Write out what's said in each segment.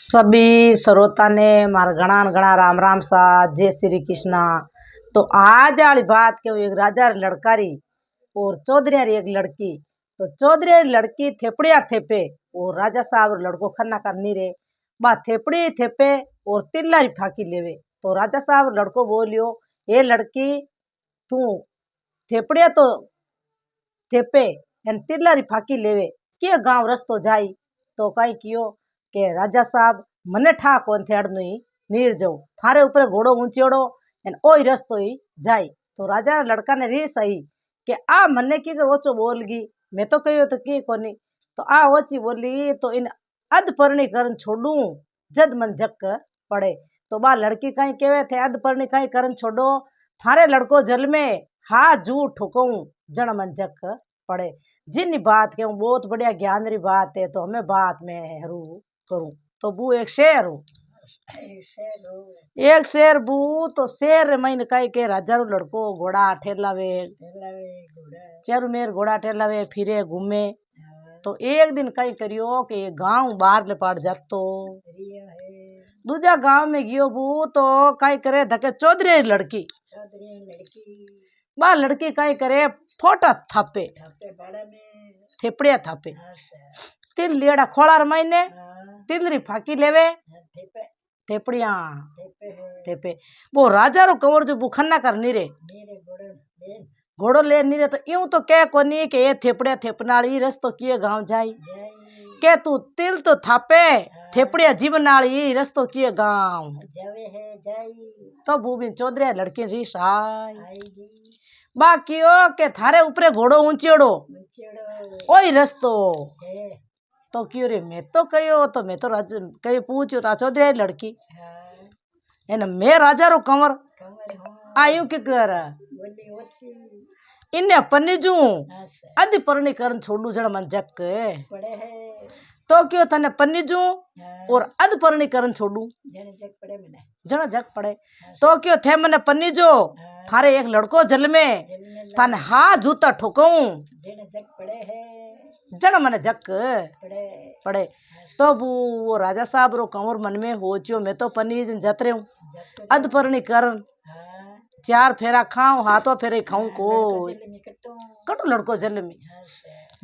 सभी श्रोता ने मारा घना घना राम राम सा जय श्री कृष्णा। तो आज वाली बात के एक राजा लड़का री और चौधरी री एक लड़की। तो चौधरी लड़की थेपड़िया थेपे और राजा साहब लड़को खन्ना करनी रे बा थेपड़ी थेपे और तिल्ला री फाकी लेवे। तो राजा साहब लड़को बोलियो, ये लड़की तू थेपड़िया तो थेपे एन तिल्ला री फाकी लेवे के गांव रस्तो जाई। तो कई कियो के राजा साहब मने ठा कौन थे अड़नु ही नीर जाऊ थारे ऊपर घोड़ो ऊंचेड़ो एन ओई रस्तो ही जाई। तो राजा लड़का ने री सही के आ मने की कर ओचो बोलगी मैं तो कहियो तो की कोनी। तो आ ओची बोली तो इन अध परणी करन छोड़ू जद मन जक पड़े। तो बा लड़की कहीं केवे थे अध परणी कहीं करन छोड़ो थारे लड़को जल में हा जू ठुकऊं जन मन जक पड़े। जिन बात के बहुत बढ़िया ज्ञान री बात है तो हमें बात में हरू करूं। तो बू एक शेर हो एक शेर बू तो शेर मैंने कही के राजा रू लड़को घोड़ा ठेलावे चारू मेर घोड़ा ठेलावे फिरे घूमे। तो एक दिन कई करियो कि गांव बाहर ले पाड़ जातो दूजा गांव में गियो बू तो कई करे धके चौधरी लड़की बा लड़की कई करे फोटा थापे थेपड़िया थापे तिल लियड़ा खोलार महीने तिल री फाकी लेवे थेपड़िया थेपे। वो राजा रो कंवर जो बुखन्ना कर नी रे घोड़ो ले नी रे तो यूं तो कह कोनी के ये थेपड़िया थेपनाली रस्तो किए गांव जाई के तू तिल तो थापे थेपड़िया जीवनाली रस्तो किए गांव तो बूबी चौधरी लड़की रीस आई बाकियो के थारे ऊपरे घोड़ो ऊंचेड़ो ओई रस्तो। तो क्यों रे मैं तो कहो तो मैं तो राजा कहीं पूछो तो चौधरी लड़की है ना मैं राजा रो कंवर आयु के कर इन्हें पन्नी जू आदि परणी करन छोड़ू जड़ मन जक तो क्यों तने पन्नी जू और अध परणी करन छोड़ू जड़ जक पड़े। तो क्यों थे मने पन्नी जो थारे एक लड़को जल में थाने हा जूता ठोकऊं जड़ मन जक पड़े। तो वो राजा साहब रो कंवर मन में हो चियो मैं तो पन्नी जत रे हूँ अध परणी करन चार फेरा खाऊं हाथों फेरे खाऊं को कटो लड़को जल में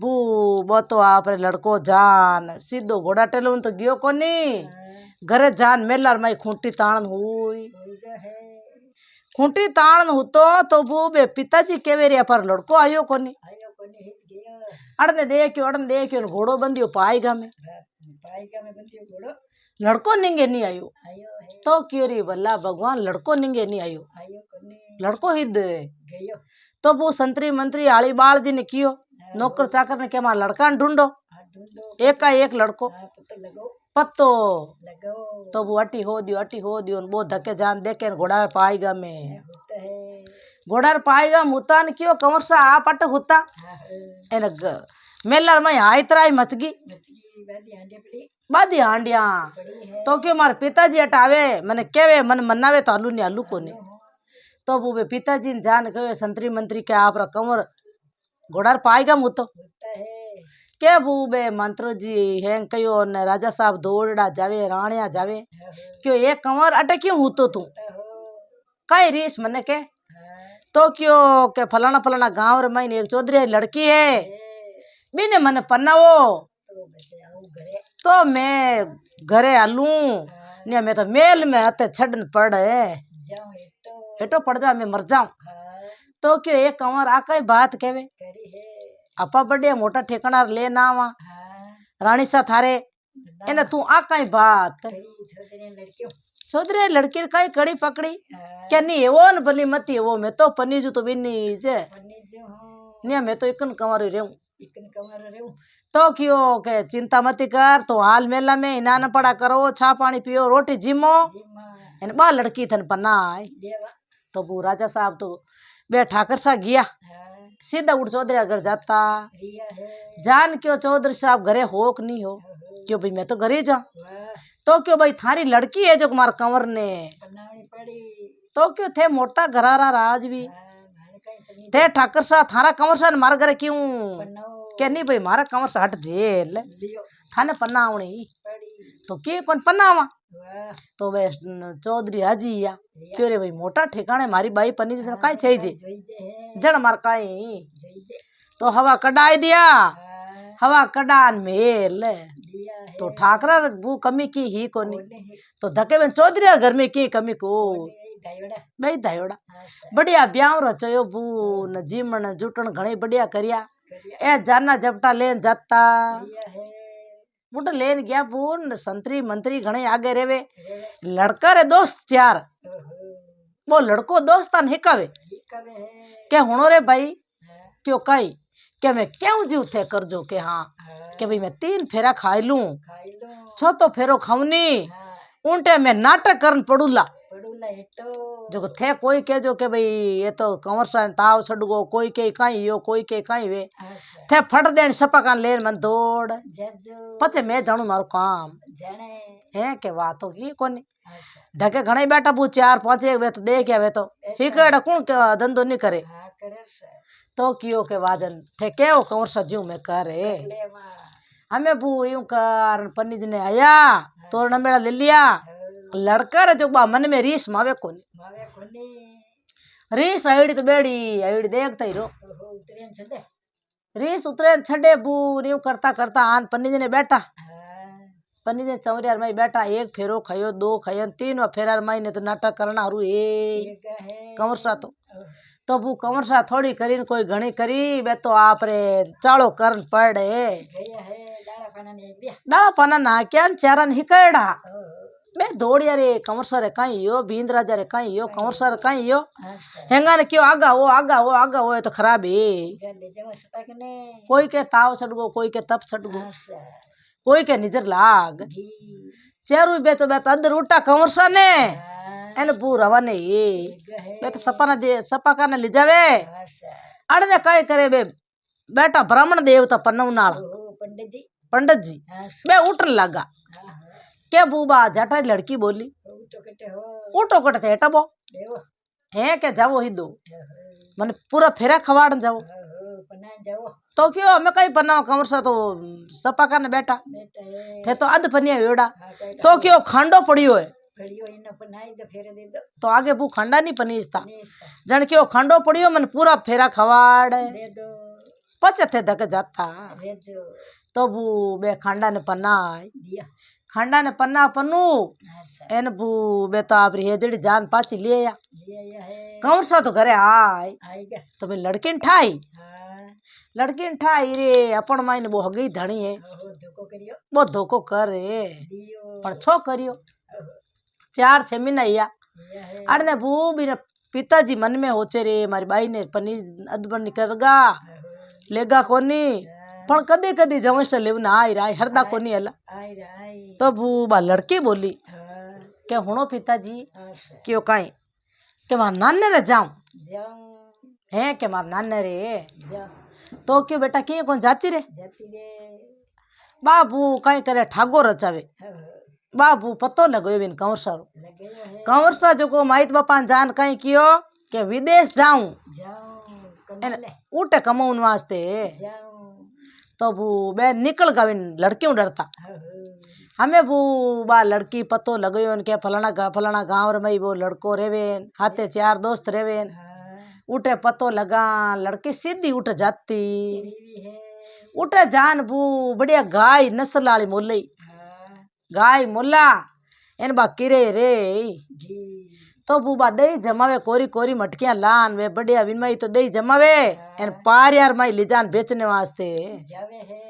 बू तो आप लड़को जान सीधो घोड़ा टेलो तो गियो कोनी घरे जान मेलार माई खूंटी ताण हुई खूंटी ताण हुतो तो बू बे पिताजी केवे रे पर लड़को आयो कोनी अड़ने देखियो घोड़ो बंदियो पाएगा में लड़को निंगे नहीं आयो। तो क्यों रे बल्ला भगवान लड़को निंगे नहीं आयो लड़को हिद तो वो संतरी मंत्री आली बाल दी ने कियो नौकर चाकर ने क्या लड़का ढूंढो एक का एक लड़को पत्तो तो वो अटी हो दियो वो धक्के जान देखे घोड़ा पाएगा में घोड़ा पाएगा मुता ने क्यों कंवर सा आप अट होता एन मेलर में आयतराई मचगी बादी हांडिया। तो क्यों मारे पिताजी हटावे मने केवे मन मनावे तो आलू नहीं आलू को नहीं। तो वो बे पिताजी जान कहे संतरी मंत्री के आप कंवर घोड़ा पाएगा मुतो के बूबे मंत्र जी हैं कयो ने राजा साहब दौड़ा जावे राणिया जावे क्यों एक कंवर अटे क्यों हुतो तू कई रीस मने के। तो क्यों के फलाना फलाना गांव रे माइन एक चौधरी लड़की है बिने मन पन्नावो तो मैं घरे आलू ने मैं तो मेल में आते छड़न पड़े हेटो पड़ जा मैं मर जाऊं। तो क्यों एक कंवर आका बात कहवे आपा बड़े मोटा ठिकाना ले ना आवा रानी सा थारे एने तू आका बात चौधरी लड़की कई कड़ी पकड़ी क्या नहीं वो न भली मती वो मैं तो पनीजू तो बिन्नी जे नहीं मैं तो इकन कंवर रहूं तो क्यों के चिंता मती कर तो हाल मेला में हिना न पड़ा करो छा पानी पियो रोटी जिमो इन बा लड़की थन पन्ना तो वो राजा साहब तो बे ठाकर सा गया सीधा उठ चौधरी अगर जाता जान क्यों चौधरी साहब घरे हो कि नहीं हो क्यों भाई मैं तो घरे जा। तो क्यों भाई थारी लड़की है जो कुमार कंवर ने तो क्यों थे मोटा घरारा राज भी थे ठाकर सा थारा कंवर सा मार घरे क्यों क्या नहीं भाई मारा कंवर सा हट जेल थाने पन्ना आवनी तो के कौन पन्नावा वाह तो वे चौधरी हाजी या क्यों रे भाई मोटा ठिकाने मारी बाई पन्नी जैसे काई चाहिए जे જોઈ દે હે जड़ मार काई જોઈ દે तो हवा कडाई दिया હા हवा कडान मेल દિયા હે तो ठाकरा वो कमी की ही कोनी કોને હે तो धके में चौधरी घर में की कमी को ડાયોડા बई धायोड़ा હા बढ़िया ब्याह रचयो बू न जीमन जुटन घणी बढ़िया करिया કર્યા ए जाना जपटा लेन जाता દિયા હે बुट लेन गया बू न संतरी मंत्री घणे आगे रेवे लड़का रे दोस्त चार ઓહો वो लड़को दोस्तान हिकावे ઈ કરે હે के हुणो रे भाई હા क्यों कई के मैं क्यों जीव थे कर जो के हाँ હા के भाई मैं 3 फेरा खाई लूं ખાઈ લો छो तो फेरो खाऊनी હા उनटे मैं नाटक करन पड़ूला પડુલા હેટો जो थे कोई के जो के भाई ये तो कंवर सा ताव छड़गो कोई के काई यो कोई के काई वे આશા थे फट देन सपा कान लेन मन दौड़ જજો पचे मैं जाणू मारो काम જાણે है के बात तो की कोनी આશા ढके घणे बैठा बू 4-5 एक वे तो देख या वे तो हिकड़ा कौन के धंधो नहीं करे હા કરે છે तो कियो के वादन थे के वो कंवर सा जीव में करे એટલે માં हमें बू यूं कर पन्नी जी ने आया तोरण मेला ले लिया लड़का रे जो बा मन में रीस मावे कोनी માવે કોની रीस आईडी तो बेड़ी आईडी देखता ही रो ઓહો ઉતરેન છે દે रीस उतरे छड़े बू यूं करता करता आन पन्नी जी ने बैठा હા पन्नी जी चौरियार माई बैठा एक फेरो खायो 2 खायो 3 फेरार माई ने तो नाटक करना हरू ए એક હે कंवर सा तो बू कंवर सा थोड़ी करीन कोई घणी करी वे तो आप रे चालो करन पड़े ગયા હે દાડા પાનાને એક બે डाला पना ना क्या चारन हिकड़ा ઓહો बे दौड़िया रे कंवर सा रे काई यो बींद राजा रे काई यो कंवर सा रे काई यो આશા हेंगा ने क्यों आगा वो तो खराब है ગલે જવા સટાકને कोई के ताव छड़गो कोई के तप छड़गो આશા कोई के निजर लाग ઘી चेरू बे तो अदर उल्टा कंवर सा ने હા एन बू रवाने ये એક હે बे तो सपा दे सपा का ले जावे આશા अड़ने काय करे बे बेटा ब्राह्मण देवता पन्नव नाल ઓહો પંડિતજી पंडित जी આશા बे उठन लगा હા હા के बूबा जटा लड़की बोली ઉટો કટે હો उठो कटते हेटबो દેવો है के जावो ही दो ઓહો मन पूरा फेरा खवाड़न जाओ ઓહો પના જાઓ तो क्यों हमें कहीं पन्ना कंवर सा तो सपा का बेटा બેટા હે थे तो अध पनिया वेड़ा હા કઈ तो क्यों खांडो पड़ियो है ઘડીઓ એને પનાઈ તો ફેરે દે દો तो आगे बू खंडा नहीं पनीजता નીસતા जन क्यों खंडो पड़ियो मन पूरा फेरा खवाड़ દે દો पचे थे धक जाता રેજો तो बू बे खांडा ने पन्ना દિયા खांडा ने पन्ना पन्नू આશા एन बू बे तो आप री हेजड़ी जान पाची ले या દિયા હે कंवर सा तो घरे आय આઈ ગયા तो मैं लड़की ठाई હા लड़की ठाई रे अपन माइन वो हगई धणी है ઓહો ધોકો કર્યો वो धोखो करे દિયો पण छो करियो ઓહો 4-6 महीना या દિયા હે अड़ने बू बिना पिताजी मन में होचे रे मारी बाई ने पनी अदबन करगा ઓહો लेगा कोनी पण कदी कदी जवंश लेवना आई राय हरदा कोनी हला આઈ રે આઈ तो बू बा लड़की बोली હા के हुणो पिताजी આશા क्यों काई के मार नाने रे जाऊं જાઉં है के मार नाने रे જાઉં तो क्यों बेटा की कौन जाती रे જતી રે बाबू कई करे ठागो रचावे ઓહો बाबू पतो लगो बिन कंवर सारो લગાયો હે कंवर सा जो को माइत बापा जान कई कियो के विदेश जाऊं જાઉં एने કમાલે उठे कमाउन वास्ते જાઉં तो बू बे निकल गविन लड़कियों डरता ઓહો हमें बू बा लड़की पतो लगयो के फलाना गांव रे मई वो लड़को रेवेन हाथे 4 दोस्त रेवेन હા उठे पतो लगा लड़की सीधी उठ जाती રીવી હે उठे जान बू बढ़िया गाय नस्ल वाली मोलई હા गाय मोला एन बा किरे रे ઘી तो बूबा दही जमावे कोरी कोरी मटकियां लान वे बढ़िया विनमई तो दही जमावे एन पार यार माई लिजान बेचने वास्ते જાવે હે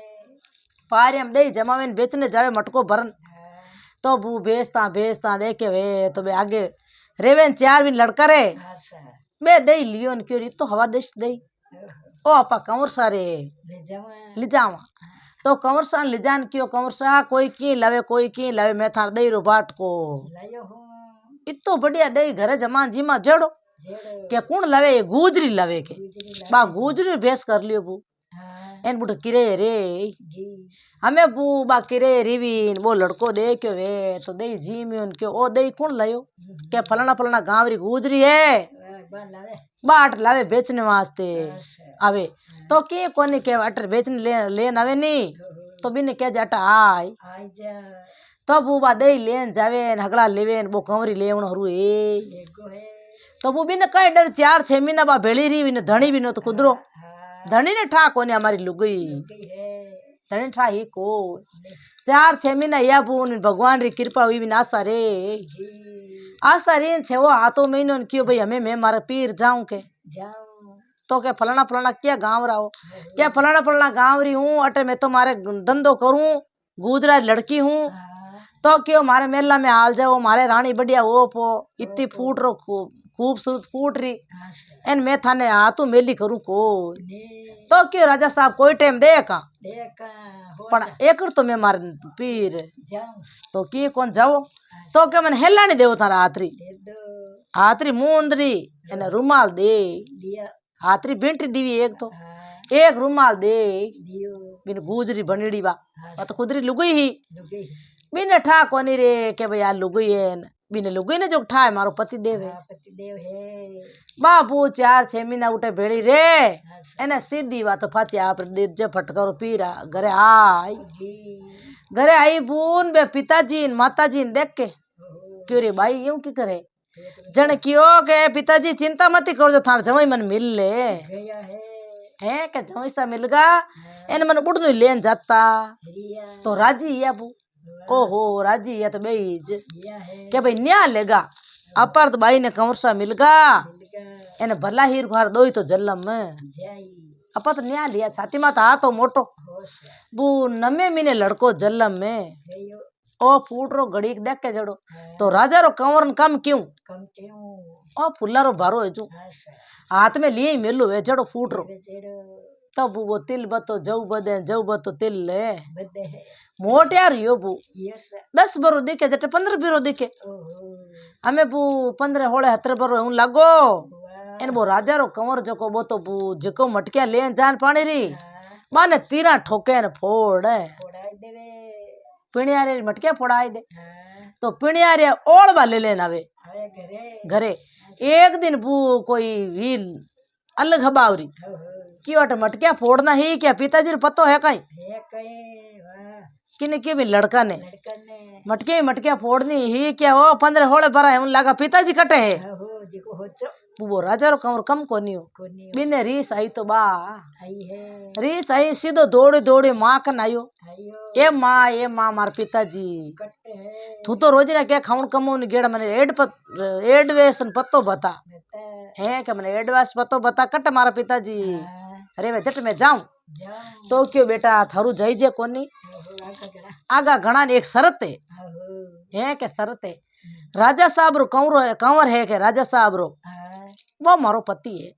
पार में दही जमावे न बेचने जावे मटको भरन હા तो बू बेचता देखे वे तो बे आगे रेवेन 4 बिन लड़का रे આશા बे दही लियो न क्यों री तो हवा देश दही ઓહો ओ आपा कंवर सारे લે જાવા लिजावा तो कंवर सा लिजान क्यों कंवर सा कोई की लावे मैं थार दही रो बाट को લાયો હું इतो बढ़िया दही घरे जमा जीमा जेड़ो જેડો के कौन लावे ये गुजरी लावे के ગુજરી बा गुजरी भेस कर लियो बू હા एन बुढ़ किरे रे ઘી हमें बू बा किरे रिवीन वो लड़को दे क्यों वे तो दही जीमियोन क्यों ओ दही कौन लायो के फलाना गांव री गुजरी है બાર લાવે बाट लावे बेचने वास्ते આશા आवे तो के कोनी के अटर बेचने लेन आवे नी ઓહો तो बिन के जटा आय આઈ જા तो बूबा दे लेन जावे न हगड़ा लेवे न बो कंवरी लेवण हरू ए एगो है तो बू बिन कई डर 4-6 महीना बा भेड़ी रही बिन धणी बिन तो कुदरो हाँ धणी ने ठा कोने हमारी लुगई गई है धणी ठा ही को 4-6 महीना या बून भगवान री कृपा हुई बिन आशा रे जी आशा रे छे वो हाथों महीनों ने क्यों भाई हमें मैं मारा पीर जाऊं के जाऊं तो क्या फलाना फलाना क्या गाँव रहा हो क्या फलाना फलाना गाँव रही हूँ अटे मैं तो मारे धंधो करूँ गुजरात लड़की हूँ हाँ तो क्यों मारे मेला में हाल जाओ मारे रानी बढ़िया हो पो इतनी फूट रो खूबसूरत फूट रही हाँ एन मैं थाने हाथों मेली करूँ को ने तो क्यों राजा साहब कोई टाइम दे का देखा हो पण एक तो मैं मार पीर जाऊं तो की कौन जाओ तो क्या मैंने हेला नहीं देव थारा हाथरी दे दो हाथरी मुंदरी एने रुमाल दे दिया हाथरी बेंटी दीवी एक तो हाँ एक रुमाल दे दियो बिन गुजरी बनीड़ी बा हाँ तो खुदरी लुगई ही लुगई बिन ठा कोनी रे के भाई आ लुगई है बिन लुगई ने जो ठा है मारो पति देव है हाँ पति देव है बाबू 4-6 महीना उठे भेड़ी रे हाँ एने सीधी बात फाची आप जे फटकारो पीरा घरे आई जी घरे आई बून बे पिताजी न माताजी न देख के ओहो क्यों रे भाई यूं की करे पेट जन क्यों के पिताजी चिंता मत कर जो थार जमाई मन मिल ले गया है है के जमाई सा मिल गा एन मन बुढ़नु लेन जाता रिया तो राजी है बू ओहो राजी है तो बेज रिया है के भाई न्या लेगा अपर तो भाई ने कंवर सा मिल गा मिलगा एने भला हीर घर दो तो जलम में जाई अपा तो न्या लिया छाती माता हा तो मोटो होश बू नमे मीने लड़को जलम में गयो ओ फूट रो घड़ी देख के जड़ो तो राजा रो कंवर न कम क्यों कम क्यों ओ फुल्ला रो भारो है जो आशा हाथ में लिए ही मेलो है जड़ो फूट रो बेचेड़ो तब वो तिल बतो जऊ बतो तिल ले बदे है मोट यार यो बू यस 10 बरो दिखे जटे 15 बिरो दिखे ओहो हमें बू 15 होले 17 बरो हूं लागो वाह एन वो राजा रो कंवर जको बो तो बू जको मटकिया लेन जान पानी री हाँ माने तीरा ठोके न फोड़ फोड़ाई देवे पिणिया रे मटकिया फोड़ाई दे हाँ तो पिणिया रे ओड़ बा ले लेन आवे आवे घरे घरे एक दिन बू कोई व्हील अलग हबावरी ओहो की वट मटकिया फोड़ना ही क्या पिताजी ने पतो है कहीं है कहे वाह किने के भी लड़का ने लड़का ने मटकिया फोड़नी ही क्या हो 15 होले पर है उन लगा पिताजी कटे है ओहो जिको होचो वो राजा रो कंवर कम कोनी हो कोनी बिने रीस आई तो बा आई है रीस आई सीधो दौड़ी दौड़ी माँ कन आयो आयो ए माँ मार पिताजी कट्टे है तू तो रोज ना क्या खाऊं कमोन गेड़ मने एडवेसन पत्तो बता बता है कि मने एडवास पत्तो बता कट मारा पिताजी हाँ अरे वे जट मैं जाऊं जाऊं तो क्यों बेटा थारू जाई जे कोनी ओहो आका गड़ा आगा घना ने एक शरत ओहो है के शरत है राजा साहब रो कंवर है के राजा साहब रो हाँ वो मारो पति है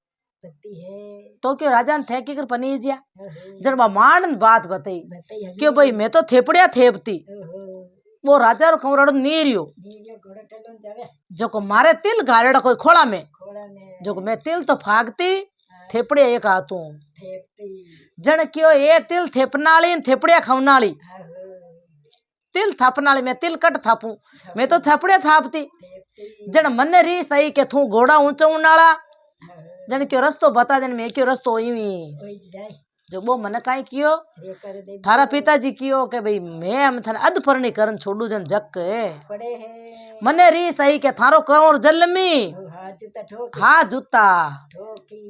पति है तो क्यों राजा ने थे की कर पनीजिया ओहो जन बा मान बात बताई बताई हगी क्यों भाई मैं तो थेपड़िया थेपती ओहो वो राजा रो कंवर नीरियो नीले घोड़ा टलों जावे जो को मारे तिल गाड़ेड़ा कोई खोला में खोड़ा में जो को मैं तिल तो फागती थेपड़िया एक हाथों थेपती जन क्यों ये तिल थेपनाली थेपड़िया खावनाली ओहो तिल थापनाली मैं तिल कट थापूं मैं तो थेपड़िया थापती थेपती जन मन री सही के थू घोड़ा ऊंचा उनाला ओहो जन क्यों रस्तो बता जन मैं क्यों रस्तो इवी कोई जाए जो वो मन काई कियो रे कर दे थारा पिताजी कियो के भाई मैं हम थाने अधफरणी करन छोड़ू जन जक पड़े है मने री सही के थारो कंवर जलमी ओ हाथ जूता ठोक हा जूता ठोकी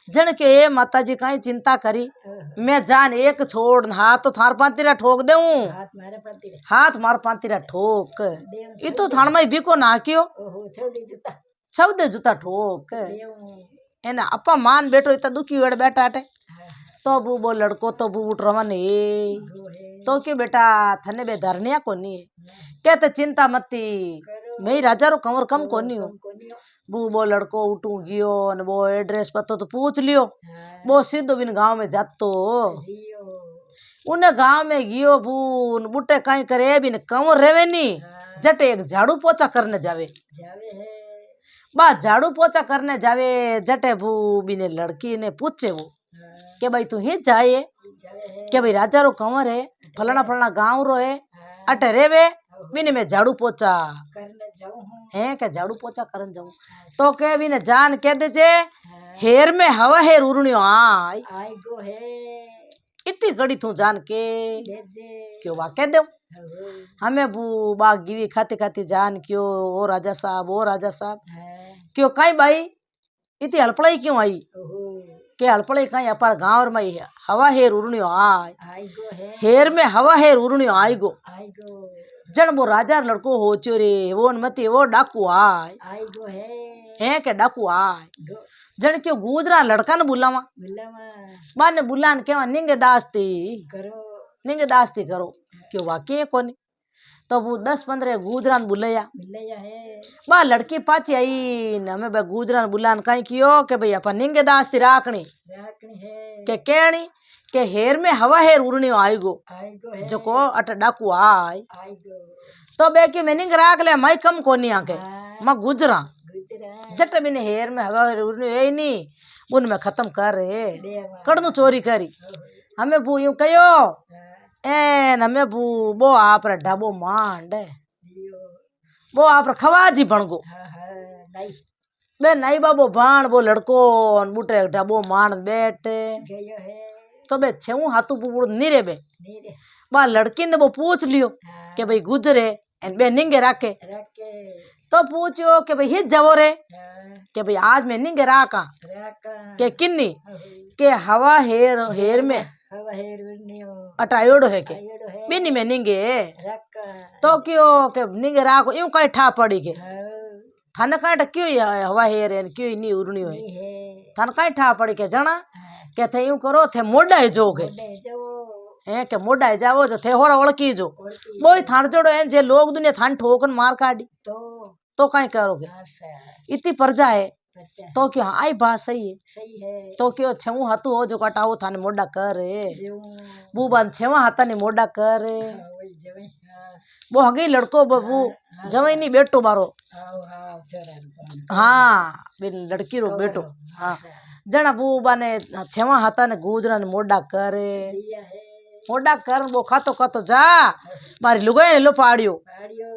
जन के ए माताजी काई चिंता करी ओहो मैं जान एक छोड़ हाथ तो थार पांतीरा ठोक देऊं हाथ मारे पति रे हाथ मार पांतीरा ठोक देव ई तो थान में बिको ना कियो ओहो छोड़ी जूता छवदे जूता ठोक देव एना अपा मान बेटो इतना दुखी वेड़ बैठा हटे हाँ तो बू वो लड़को तो बू उठ रवन है वो है तो क्यों बेटा थने बे धरनिया कोनी कहते चिंता मती करो मैं राजा रो कंवर कम कोनी हूँ कोनी हो बू वो लड़को उठू गियो न वो एड्रेस पतो तो पूछ लियो हाँ वो सीधो बिन गांव में जातो रियो उन गांव में गियो बू उन बुटे कहीं करे बिन कंवर रेवे नी हाँ जटे एक झाड़ू पोछा करने जावे जावे है बा झाड़ू पोछा करने जावे जटे बू बिने लड़की ने पूछे वो हाँ के भाई तू ही जाए जावे है के भाई राजा रो कंवर है फलाना फलाना गांव रो है हाँ अटे रेवे बिन में झाड़ू पोछा करने जाऊं हूँ है के झाड़ू पोछा करन जाऊं तो के बिने जान कह दे जे हाँ हेर में हवा हेर उड़नियो आई आई गो है इतनी घड़ी तू जान के भेजे क्यों वा कह दे हो हमें बू बाग गिवी खाती खाती जान क्यों ओ राजा साहब हाँ क्यों कहीं भाई इतनी हड़पड़ाई क्यों आई हो के हड़पड़ाई कहीं अपार गाँव में ही हवा हेर उड़नियो आय आई गो है हेर में हवा हेर उड़नियो आई गो आई गो जन वो राजा लड़को हो चो रे वो मती वो डाकू आय आई गो है के डाकू आय गो जन क्यों गूजरा लड़का न बुलावा बुलावा बाने बुलान केवा निंगे दास्ती करो निंगे दास्ती करो क्यों वाकई कोनी तो वो 10-15 गूजरान बुलाया मिलया है बा लड़की पाची आई न हमें बा गूजरान बुलान कहीं कियो के भाई अपन निंगे दास्ती राखनी राखनी है के कहनी के हेर में हवा हेर उड़नी आई गो आई गो है जो को अट डाकू आय आई गो तो बे की मैं निंग राख ले मैं कम कोनी आके हाँ मैं गुजरा गुजरा जट बिने हेर में हवा हेर उड़नी है नी उन में खत्म कर रे देवा कड़नु चोरी करी हो हमें बू यूं कहो हाँ एन हमें बू बो आप रे ढाबो मांड दियो वो आप रे खवाजी बन गो हाँ हाँ नहीं बे नहीं बाबो भाण वो लड़को न बूटे ढाबो मान बैठे गयो है तो बे छेऊ हाथू पुपुड़ नहीं रे बे नीरे बा लड़की ने वो पूछ लियो हाँ के भाई गुजरे एन बे निंगे राखे रखे तो पूछो के भाई हित जावो रे हाँ के भाई आज मैं निंगे राका रखा के किन्नी हो के हवा हेर हेर में हवा हेर उन्नियो अटायोड़ो है के आयोडो है बिनी में निंगे रखा तो क्यों के निंगे राको यूं कहीं ठा पड़ी के हाँ थाने काट क्यों ये हवा हेर है क्यों नहीं उड़नी है नहीं है थाने कहीं ठा पड़ी के जाना हाँ के थे यूं करो थे मोड़ा है जोगे बोले जो है के मोड़ा है जावो जो थे होरा ओळखी जो बोलती बोई थान जोड़ो है जे लोग दुनिया थान ठोकन मार काटी तो तो कहीं करोगे आशा इतनी प्रजा है बच्चा तो क्यों आई बात सही है सही है तो क्यों छेऊ हाथू हो जो कटाओ थाने मोड़ा कर जो बूबान छेवा हाथा ने मोड़ा कर हाँ वही जमी हाँ वो हगी लड़को बबू जवाई नहीं बेटो बारो आओ हाँ चोरा हाँ बिन लड़की रो बेटो हाँ आशा जना बूबा ने छेवा हाथा ने गुजरा ने मोड़ा करे दिया है मोड़ा कर वो खातो जा मारी लुगाई ने लो पाड़ियो पाड़ियो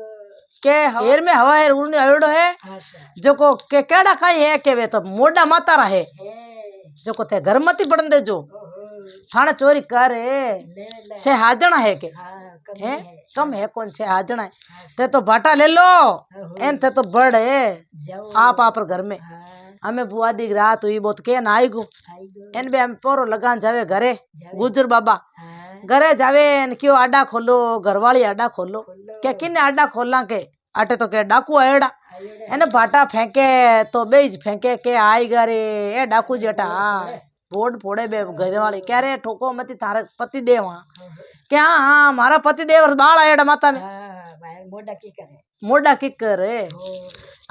के हेर में हवा हेर उड़ने आयोडो है आशा जो को के केड़ा काई है के वे तो मोड़ा माता रहे है जो को थे घर मती पड़न दे जो ओहो थाने चोरी करे ले ले छे हाजणा है के हाँ कम है है कम है कौन छे हाजणा है ते तो बाटा ले लो एन ते तो बड़े जाओ आप घर में हाँ हमें बुआ दी रात हुई बहुत के ना आई गो आई गो एन बे हम पोरो लगान जावे घरे जावे। गुजर बाबा हाँ घरे जावे एन क्यों आडा खोलो घरवाली आडा खोलो खोलो क्या किन्ने आडा खोला के अटे तो के डाकू आएड़ा आयोडा एने बाटा फेंके तो बेज फेंके के आई गरे ए डाकू जेटा बोर्ड फोड़े बे घरवाली क्या रे ठोको मती थारे पति देव वहाँ क्या हाँ हमारा पति देव बाल आएड़ा माता में हाँ भाई मोटा की करे मोड़ा किक करे हो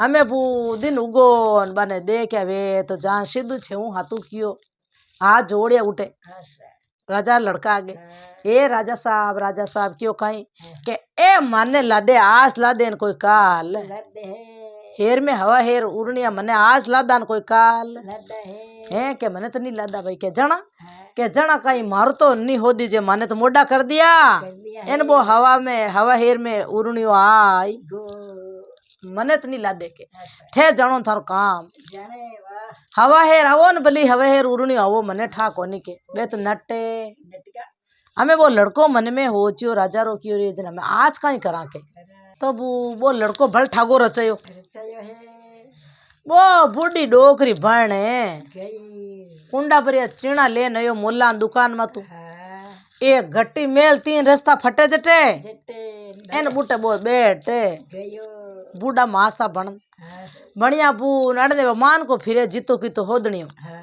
हमें बू दिन उगो बने दे क्या वे तो जान सिद्धू छे हूँ हाथू कियो हाथ जोड़े उठे आशा राजा लड़का आगे हाँ ए राजा साहब क्यों कहीं के ए माने लादे आज लादे न कोई काल लड्डे है हेर में हवा हेर उड़निया मने आज लादा न कोई काल लड्डा है के मने तो नहीं लादा भाई के जना हाँ के जना कहीं मारो तो नहीं हो दीजिए माने तो मोड़ा कर दिया कर दिया एन वो हवा हेर में उड़नियो आई गो मने तो नहीं लादे के आशा थे जनो थारो काम जाने वाह हवा हेर आवो न भली हवा हेर उड़नी आवो मने ठा कोनी के बे तो नटे नटका हमें वो लड़को मन में हो चियो राजा रो कियो रे जना मैं आज कहीं करा के तो वो लड़को भल ठागो रचयो रचायो है वो बूढ़ी डोकरी भणे गई कुंडा पर चीणा ले नयो मुल्ला दुकान में तू हाँ एक घट्टी मेल 3 रस्ता फटे जटे जट्टे एन बूटे बो बैठे गयो बूढ़ा मासा बन हाँ बढ़िया बू नड़ने मान को फिरे जीतो की तो होदनियो हाँ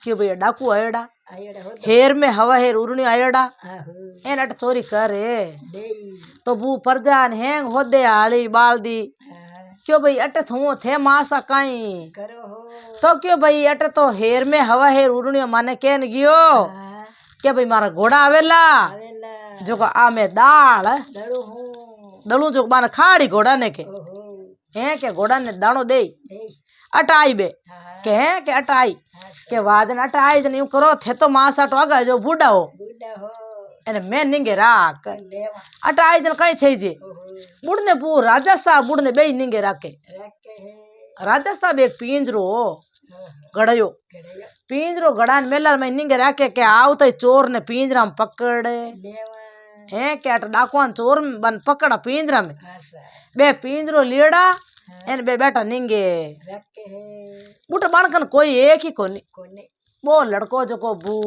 क्यों भैया डाकू आयड़ा आयोडा हो हेर में हवा हेर उड़नी आयड़ा आहो एन अट चोरी करे देई तो बू परजान हैंग होदे आली बाल दी हाँ क्यों भाई अटे थू थे मासा कहीं करो हो तो क्यों भाई अटे तो हेर में हवा हेर उड़नियो माने केन गियो हाँ क्या भाई मारा घोड़ा आवेला आवेला जो को आ में दाल दड़ो हूँ दलू जो माने खाड़ी घोड़ा ने के ओहो हैं के घोड़ा ने दाणो दे देई अटाई बे हाँ के हैं के अटाई हाँ के वादन अटाई जन यूं करो थे तो मासा तो आगा जो बूढ़ा हो बूढ़ा हो एने मैं निंगे राख लेवा अटाई जन कहीं छे जे ओहो बुढ़ने पू राजा साहब बुढ़ने बे निंगे राखे रखे है राजा साहब एक पिंजरो ओहो गड़यो है के अट डाकुआन चोर बन पकड़ा पिंजरा में अच्छा बे पिंजरो लीड़ा एन बे बेटा निंगे रखे है बूटा बाणकन कोई एक ही कोनी कोने वो लड़को जो को बू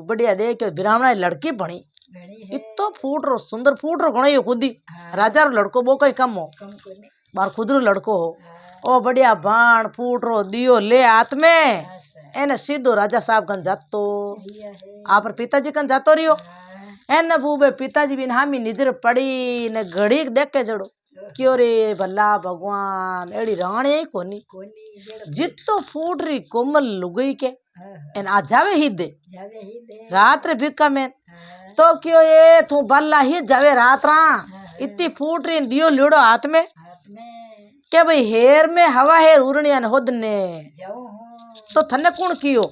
बढ़िया देख के ब्राह्मणा लड़की बनी घणी है इतो फूट रो सुंदर फूट रो घणो खुदी हाँ, राजा रो लड़को वो कई कम हो कम कोने बार खुद रो लड़को हो हाँ, ओ बढ़िया बाण फूट रो दियो ले हाथ में अच्छा एने सीधो राजा साहब कन जातो लिया है आप पिताजी कन जातो रियो हाँ, एने बूबे पिताजी बिन हामी निजर पड़ी ने घड़ी देख के जड़ो क्यों रे भला भगवान एड़ी राणी ही कोनी कोनी जेड़ जितो फूट री कोमल लुगई के हाँ, एन आ जावे ही दे जावे ही दे रात रे भिक्का में हाँ, तो क्यों ये तू भला ही जावे रात रा हाँ, इतनी फूट रही दियो लियो हाथ में हाथ में के भाई हेर में हवा हेर उड़निया ने होदने जाऊं हूँ तो थने कौन कियो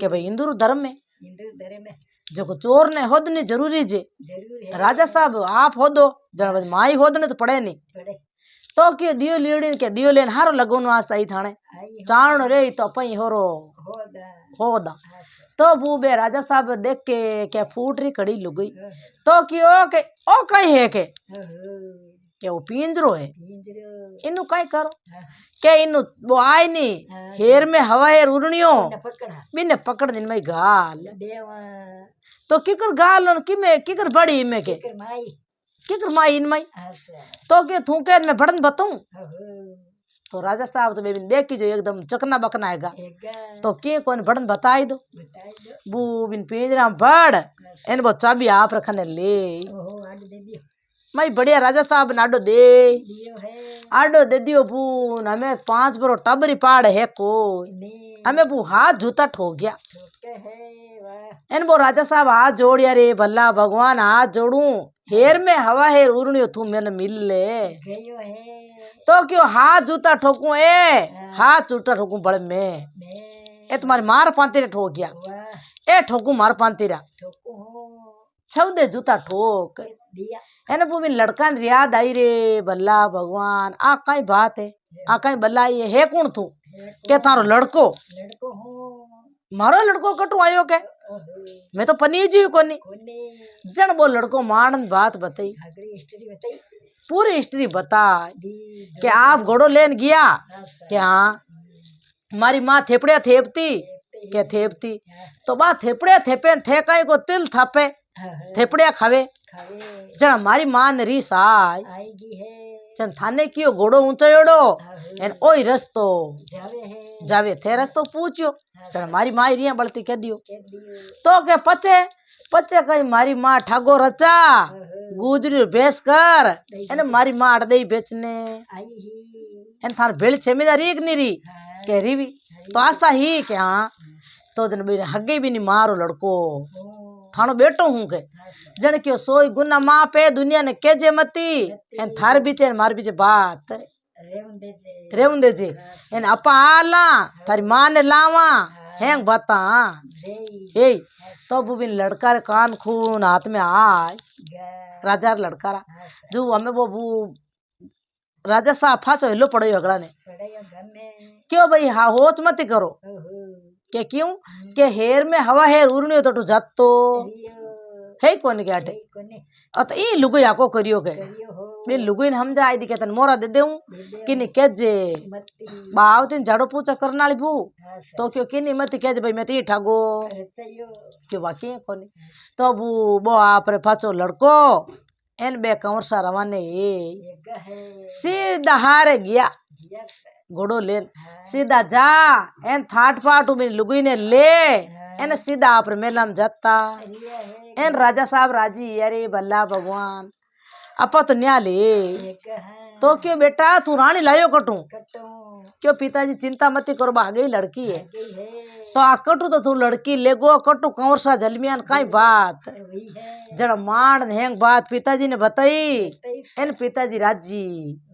के भाई हिंदू धर्म में हिंदू धर्म में जो को चोर ने होदनी जरूरी जे जरूर है राजा साहब आप हो दो जन माई होदने तो पड़े नहीं बड़े तो क्यों दियो लियोड़ी के दियो लेन हारो लगोन वास्ता ही थाने आई चाण रे तो पई होरो हो दा होदा अच्छा तो बूबे राजा साहब देख के फूट री कड़ी लुगई हाँ, तो क्यों के ओ कई है के हाँ, के वो पिंजरो है पिंजरो इनु कई करो हाँ, के इनु वो आय नी हाँ, हेर में हवा हेर उड़नियो न पकड़ा बिने पकड़ दिन में गाल देवा तो किकर गाल और किकर बड़ी में के कर माई किकर माई इन माई अच्छा तो के थूके में बड़न बताऊं हाँ, तो राजा साहब तो बेबिन देखी जो एकदम चकना बकना हैगा एगा तो के कौन बड़न बताई दो बताई दो बू बिन पिंजरा बड़ एन वो चाबी आप रखने ले ओहो आड दे दियो मई बढ़िया राजा साहब नाडो दे दियो है आडो दे दियो बून हमें 5 बरो टबरी पाड़ है कोई ने हमें बू हाथ जूता ठोक गया ठोके है वाह एन वो राजा साहब हाथ जोड़िया रे भला भगवान हाथ जोड़ू हेर में हवा हेर उड़नियो तू मैंने मिल ले गयो है तो क्यों हाथ जूता ठोकू ए हाथ जूता ठोकू बड़े में ने ए तुम्हारी मार पांती रे ठोक गया वाह ए ठोकू मार पांती रा ठोको हो छव दे जूता ठोक दिया एने वो लड़का ने याद आई रे भला भगवान आ कई बात है आ कई भला ये है कौन तू के तारो लड़को लड़को हो मारो लड़को कटू आयो के ओहो मैं तो पनीजी कोनी कोने जन वो लड़को मान बात बताई अगली हिस्ट्री बताई पूरी हिस्ट्री बता दी कि आप घोड़ो लेन गया अच्छा कि हाँ हमारी माँ थेपड़िया थेपती के थेपती तो बा थेपड़िया थेपे थे कहीं को तिल थापे थेपड़िया खावे खावे जन हमारी माँ ने रीस आई आएगी है जन थाने कियो घोड़ो ऊंचो एड़ो एन ओई रस्तो जावे है जावे थे रस्तो पूछियो जन हमारी माँ रिया बलती कह दियो के दियो तो के पचे पचे कहीं मारी माँ ठागो रचा गुजरी बेच कर एने मारी माँ अड़ दई बेचने आई ही एन थार भेड़ छेमीदा रीक नी री हाँ, के रीवी तो आशा ही के हाँ तो जन बेने हगे भी नहीं मारो लड़को ओ थानो बेटो हूँ के अच्छा जन क्यों सोई गुना माँ पे दुनिया ने केजे मती एन थार बीचे मार बीचे बात रेवन दे दे रेउन दे जी एन अपा आला थारी माँ ने लावा हैंग बता रे ए तो बुबिन लड़का रे कान खून हाथ में आय गा राजा रे लड़का रा अच्छा जो हमें वो राजा साहब फाचो हिलो पड़ो अगला ने पढ़ाया घर में क्यों भाई हाँ होच मत करो ओहो के क्यों के हेर में हवा हेर उड़नियो तो जातो करियो है कौन के आटे कोने अत ई लुगई आको करियो के करियो हो बे लुगई हम जा आई दी के तन मोरा दे देऊं दे दे किनी केजे मत्ती बाव दिन झाड़ो पूछा करना वाली बू अच्छा तो क्यों किनी मत केजे भाई मैं ती ठागो रचायो क्यों बाकी है कोनी तो बू बो आप रे फाचो लड़को एन बे कंवर सा रवाने एगा है सीधा हारे गया जिया से घोड़ो लेन हाँ, सीधा जा एन थाट पाट मेरी लुगई ने ले एन सीधा आप रे मेला में जाता रिया है एन राजा साहब राजी अरे भला भगवान अपा तो न्या ले एगा है तो क्यों बेटा तू रानी लायो कटू कटो क्यों पिताजी चिंता मत करो भागे लड़की है गई है तो आ कटू तो तू लड़की ले गो कटू कंवर सा जलमियान काई बात वही है जड़ माण हेंग बात पिताजी ने बताई तेईस एन पिताजी राजी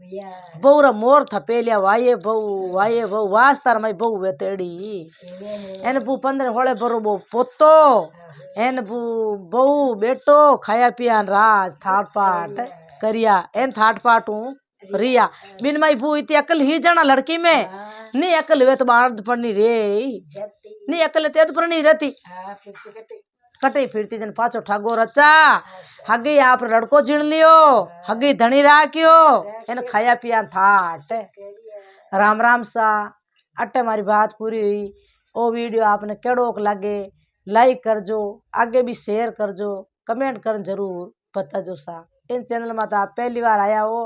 भैया बहू रा मोर थपेलिया वाये बहू वास्तार मई बहू वेतेड़ी केले है एन बू 15 होले बरो बो पोतो एन बू बहू बेटो खाया पिया राज थाट पाट करिया एन थाट पाटू रिया बिन मई बू इतनी अकल ही जाना लड़की में हाँ, नी अकल वे तो बाढ़ पड़नी रे जाती नी अकल तेज पड़नी रहती हाँ फिर से कटे कटे फिरती जन पाछो ठागो रचा हगी आप लड़को जीण लियो हगी धनी राख्यो इन खाया पिया थाट राम राम सा। अटे मारी बात पूरी हुई। ओ वीडियो आपने केड़ो लगे लाइक करजो, आगे भी शेयर करजो, कमेंट कर जरूर बताजो सा। इन चैनल में तो आप पहली बार आया हो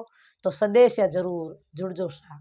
तो सदेश या जरूर जुड़जो सा।